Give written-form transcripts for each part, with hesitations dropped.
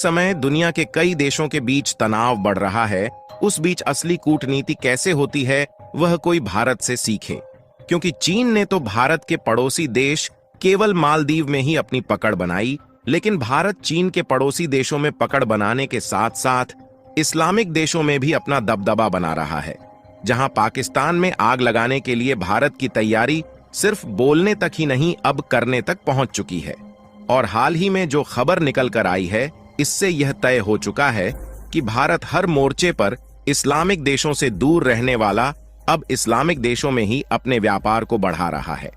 समय दुनिया के कई देशों के बीच तनाव बढ़ रहा है। उस बीच असली कूटनीति कैसे होती है वह कोई भारत से सीखे, क्योंकि चीन ने तो भारत के पड़ोसी देश केवल मालदीव में ही अपनी पकड़ बनाई, लेकिन भारत चीन के पड़ोसी देशों में पकड़ बनाने के साथ साथ इस्लामिक देशों में भी अपना दबदबा बना रहा है। जहां पाकिस्तान में आग लगाने के लिए भारत की तैयारी सिर्फ बोलने तक ही नहीं, अब करने तक पहुंच चुकी है। और हाल ही में जो खबर निकल कर आई है, इससे यह तय हो चुका है कि भारत हर मोर्चे पर इस्लामिक देशों से दूर रहने वाला अब इस्लामिक देशों में ही अपने व्यापार को बढ़ा रहा है।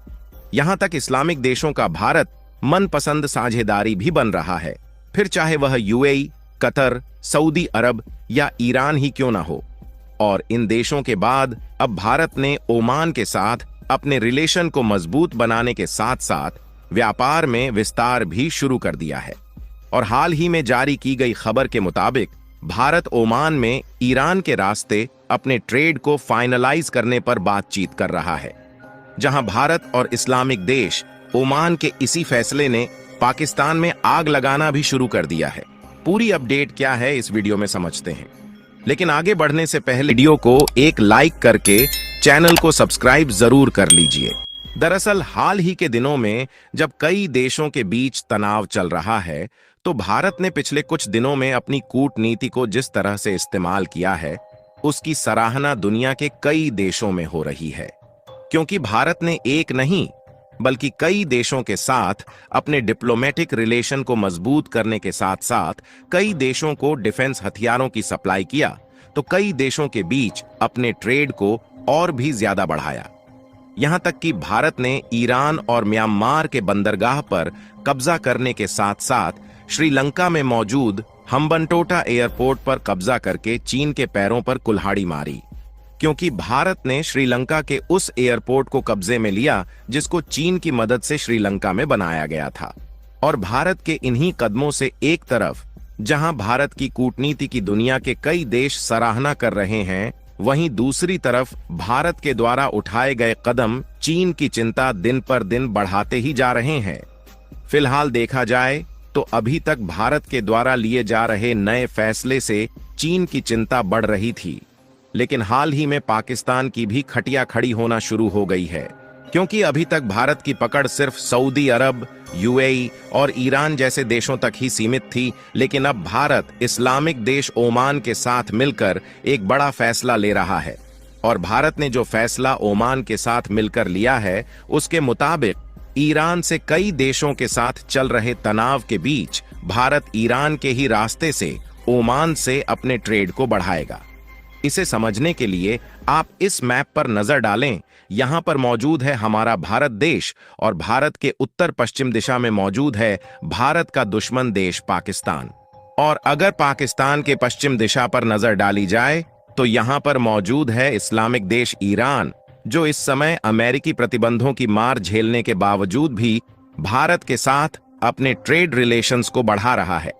यहां तक इस्लामिक देशों का भारत मनपसंद साझेदारी भी बन रहा है, फिर चाहे वह यूएई, कतर, सऊदी अरब या ईरान ही क्यों ना हो। और इन देशों के बाद अब भारत ने ओमान के साथ अपने रिलेशन को मजबूत बनाने के साथ साथ व्यापार में विस्तार भी शुरू कर दिया है। और हाल ही में जारी की गई खबर के मुताबिक भारत ओमान में ईरान के रास्ते अपने ट्रेड को फाइनलाइज करने पर बातचीत कर रहा है। जहां भारत और इस्लामिक देश ओमान के इसी फैसले ने पाकिस्तान में आग लगाना भी शुरू कर दिया है। पूरी अपडेट क्या है इस वीडियो में समझते हैं, लेकिन आगे बढ़ने से पहले वीडियो को एक लाइक करके चैनल को सब्सक्राइब जरूर कर लीजिए। दरअसल हाल ही के दिनों में जब कई देशों के बीच तनाव चल रहा है, तो भारत ने पिछले कुछ दिनों में अपनी कूटनीति को जिस तरह से इस्तेमाल किया है, उसकी सराहना दुनिया के कई देशों में हो रही है। क्योंकि भारत ने एक नहीं बल्कि कई देशों के साथ अपने डिप्लोमेटिक रिलेशन को मजबूत करने के साथ साथ कई देशों को डिफेंस हथियारों की सप्लाई किया, तो कई देशों के बीच अपने ट्रेड को और भी ज्यादा बढ़ाया। यहां तक कि भारत ने ईरान और म्यांमार के बंदरगाह पर कब्जा करने के साथ साथ श्रीलंका में मौजूद हम्बनटोटा एयरपोर्ट पर कब्जा करके चीन के पैरों पर कुल्हाड़ी मारी, क्योंकि भारत ने श्रीलंका के उस एयरपोर्ट को कब्जे में लिया जिसको चीन की मदद से श्रीलंका में बनाया गया था। और भारत के इन्हीं कदमों से एक तरफ जहां भारत की कूटनीति की दुनिया के कई देश सराहना कर रहे हैं, वहीं दूसरी तरफ भारत के द्वारा उठाए गए कदम चीन की चिंता दिन पर दिन बढ़ाते ही जा रहे हैं। फिलहाल देखा जाए तो अभी तक भारत के द्वारा लिए जा रहे नए फैसले से चीन की चिंता बढ़ रही थी, लेकिन हाल ही में पाकिस्तान की भी खटिया खड़ी होना शुरू हो गई है। क्योंकि अभी तक भारत की पकड़ सिर्फ सऊदी अरब, यूएई और ईरान जैसे देशों तक ही सीमित थी, लेकिन अब भारत इस्लामिक देश ओमान के साथ मिलकर एक बड़ा फैसला ले रहा है। और भारत ने जो फैसला ओमान के साथ मिलकर लिया है, उसके मुताबिक ईरान से कई देशों के साथ चल रहे तनाव के बीच भारत ईरान के ही रास्ते से ओमान से अपने ट्रेड को बढ़ाएगा। इसे समझने के लिए आप इस मैप पर नजर डालें। यहां पर मौजूद है हमारा भारत देश और भारत के उत्तर पश्चिम दिशा में मौजूद है भारत का दुश्मन देश पाकिस्तान। और अगर पाकिस्तान के पश्चिम दिशा पर नजर डाली जाए तो यहां पर मौजूद है इस्लामिक देश ईरान, जो इस समय अमेरिकी प्रतिबंधों की मार झेलने के बावजूद भी भारत के साथ अपने ट्रेड रिलेशंस को बढ़ा रहा है।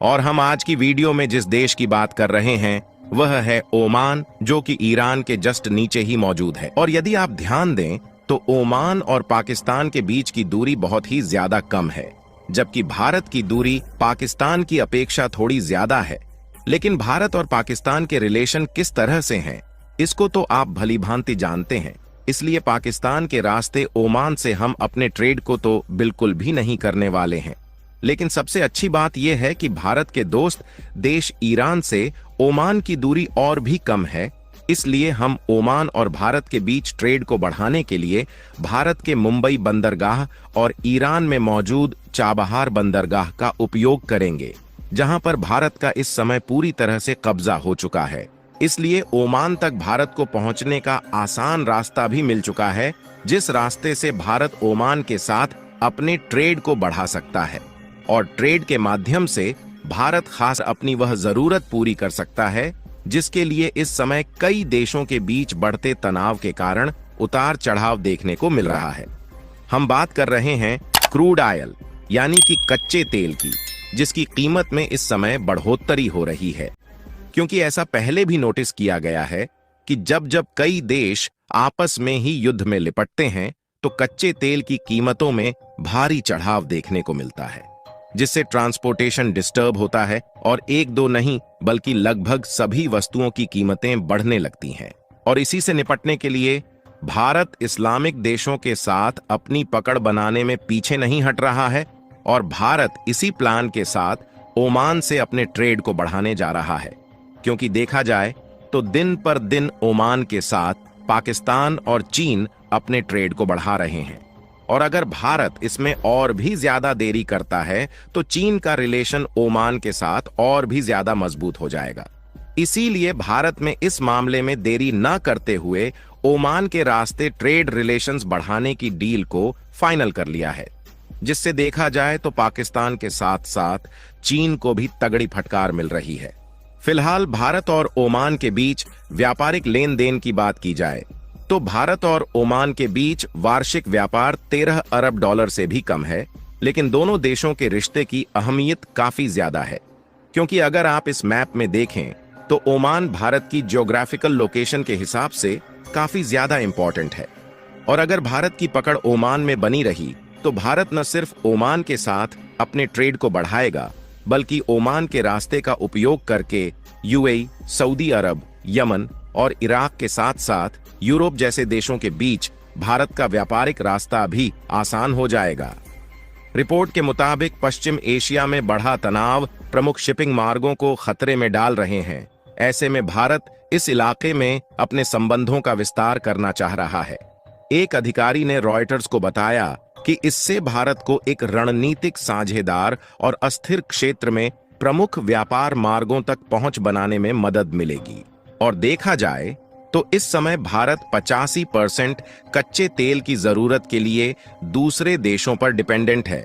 और हम आज की वीडियो में जिस देश की बात कर रहे हैं वह है ओमान, जो कि ईरान के जस्ट नीचे ही मौजूद है। और यदि आप ध्यान दें तो ओमान और पाकिस्तान के बीच की दूरी बहुत ही ज्यादा कम है, जबकि भारत की दूरी पाकिस्तान की अपेक्षा थोड़ी ज्यादा है। लेकिन भारत और पाकिस्तान के रिलेशन किस तरह से हैं, इसको तो आप भली भांति जानते हैं। इसलिए पाकिस्तान के रास्ते ओमान से हम अपने ट्रेड को तो बिल्कुल भी नहीं करने वाले हैं। लेकिन सबसे अच्छी बात यह है कि भारत के दोस्त देश ईरान से ओमान की दूरी और भी कम है। इसलिए हम ओमान और भारत के बीच ट्रेड को बढ़ाने के लिए भारत के मुंबई बंदरगाह और ईरान में मौजूद चाबहार बंदरगाह का उपयोग करेंगे, जहां पर भारत का इस समय पूरी तरह से कब्जा हो चुका है। इसलिए ओमान तक भारत को पहुंचने का आसान रास्ता भी मिल चुका है, जिस रास्ते से भारत ओमान के साथ अपने ट्रेड को बढ़ा सकता है। और ट्रेड के माध्यम से भारत खास अपनी वह जरूरत पूरी कर सकता है जिसके लिए इस समय कई देशों के बीच बढ़ते तनाव के कारण उतार चढ़ाव देखने को मिल रहा है। हम बात कर रहे हैं क्रूड ऑयल यानी कि कच्चे तेल की, जिसकी कीमत में इस समय बढ़ोतरी हो रही है। क्योंकि ऐसा पहले भी नोटिस किया गया है कि जब जब कई देश आपस में ही युद्ध में लिपटते हैं तो कच्चे तेल की कीमतों में भारी चढ़ाव देखने को मिलता है। जिससे ट्रांसपोर्टेशन डिस्टर्ब होता है और एक दो नहीं बल्कि लगभग सभी वस्तुओं की कीमतें बढ़ने लगती हैं। और इसी से निपटने के लिए भारत इस्लामिक देशों के साथ अपनी पकड़ बनाने में पीछे नहीं हट रहा है और भारत इसी प्लान के साथ ओमान से अपने ट्रेड को बढ़ाने जा रहा है। क्योंकि देखा जाए तो दिन पर दिन ओमान के साथ पाकिस्तान और चीन अपने ट्रेड को बढ़ा रहे हैं और अगर भारत इसमें और भी ज्यादा देरी करता है तो चीन का रिलेशन ओमान के साथ और भी ज्यादा मजबूत हो जाएगा। इसीलिए भारत में इस मामले में देरी न करते हुए ओमान के रास्ते ट्रेड रिलेशंस बढ़ाने की डील को फाइनल कर लिया है, जिससे देखा जाए तो पाकिस्तान के साथ साथ चीन को भी तगड़ी फटकार मिल रही है। फिलहाल भारत और ओमान के बीच व्यापारिक लेन देन की बात की जाए तो भारत और ओमान के बीच वार्षिक व्यापार 13 अरब डॉलर से भी कम है, लेकिन दोनों देशों के रिश्ते की अहमियत काफी ज्यादा है। क्योंकि अगर आप इस मैप में देखें तो ओमान भारत की ज्योग्राफिकल लोकेशन के हिसाब से काफी ज्यादा इंपॉर्टेंट है और अगर भारत की पकड़ ओमान में बनी रही तो भारत न सिर्फ ओमान के साथ अपने ट्रेड को बढ़ाएगा बल्कि ओमान के रास्ते का उपयोग करके यूएई, सऊदी अरब, यमन और इराक के साथ साथ यूरोप जैसे देशों के बीच भारत का व्यापारिक रास्ता भी आसान हो जाएगा। रिपोर्ट के मुताबिक पश्चिम एशिया में बढ़ा तनाव प्रमुख शिपिंग मार्गों को खतरे में डाल रहे हैं। ऐसे में भारत इस इलाके में अपने संबंधों का विस्तार करना चाह रहा है। एक अधिकारी ने रॉयटर्स को बताया कि इससे भारत को एक रणनीतिक साझेदार और अस्थिर क्षेत्र में प्रमुख व्यापार मार्गों तक पहुंच बनाने में मदद मिलेगी। और देखा जाए तो इस समय भारत 85% कच्चे तेल की जरूरत के लिए दूसरे देशों पर डिपेंडेंट है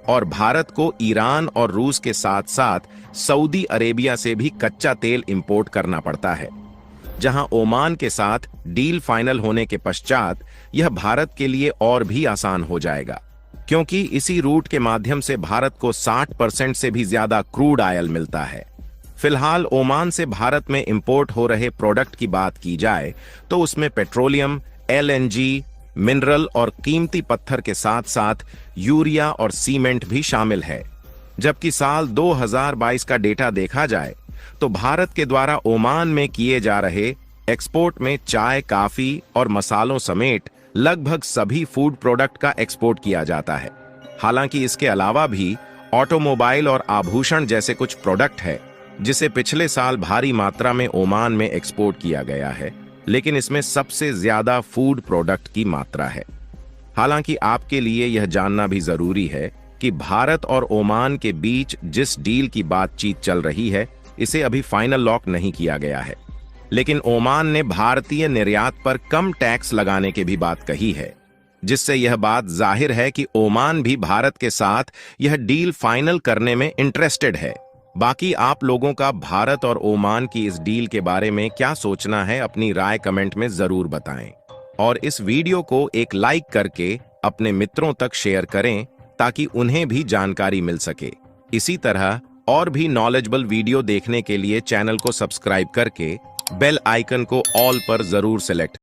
और भारत को ईरान और रूस के साथ साथ सऊदी अरेबिया से भी कच्चा तेल इंपोर्ट करना पड़ता है, जहां ओमान के साथ डील फाइनल होने के पश्चात यह भारत के लिए और भी आसान हो जाएगा, क्योंकि इसी रूट के माध्यम से भारत को 60% से भी ज्यादा क्रूड ऑयल मिलता है। फिलहाल ओमान से भारत में इंपोर्ट हो रहे प्रोडक्ट की बात की जाए तो उसमें पेट्रोलियम, एलएनजी, मिनरल और कीमती पत्थर के साथ साथ यूरिया और सीमेंट भी शामिल है। जबकि साल 2022 का डेटा देखा जाए तो भारत के द्वारा ओमान में किए जा रहे एक्सपोर्ट में चाय, काफी और मसालों समेत लगभग सभी फूड प्रोडक्ट का एक्सपोर्ट किया जाता है। हालांकि इसके अलावा भी ऑटोमोबाइल और आभूषण जैसे कुछ प्रोडक्ट है जिसे पिछले साल भारी मात्रा में ओमान में एक्सपोर्ट किया गया है, लेकिन इसमें सबसे ज्यादा फूड प्रोडक्ट की मात्रा है। हालांकि आपके लिए यह जानना भी जरूरी है कि भारत और ओमान के बीच जिस डील की बातचीत चल रही है इसे अभी फाइनल लॉक नहीं किया गया है, लेकिन ओमान ने भारतीय निर्यात पर कम टैक्स लगाने की भी बात कही है, जिससे यह बात जाहिर है कि ओमान भी भारत के साथ यह डील फाइनल करने में इंटरेस्टेड है। बाकी आप लोगों का भारत और ओमान की इस डील के बारे में क्या सोचना है, अपनी राय कमेंट में जरूर बताएं और इस वीडियो को एक लाइक करके अपने मित्रों तक शेयर करें ताकि उन्हें भी जानकारी मिल सके। इसी तरह और भी नॉलेजेबल वीडियो देखने के लिए चैनल को सब्सक्राइब करके बेल आइकन को ऑल पर जरूर सेलेक्ट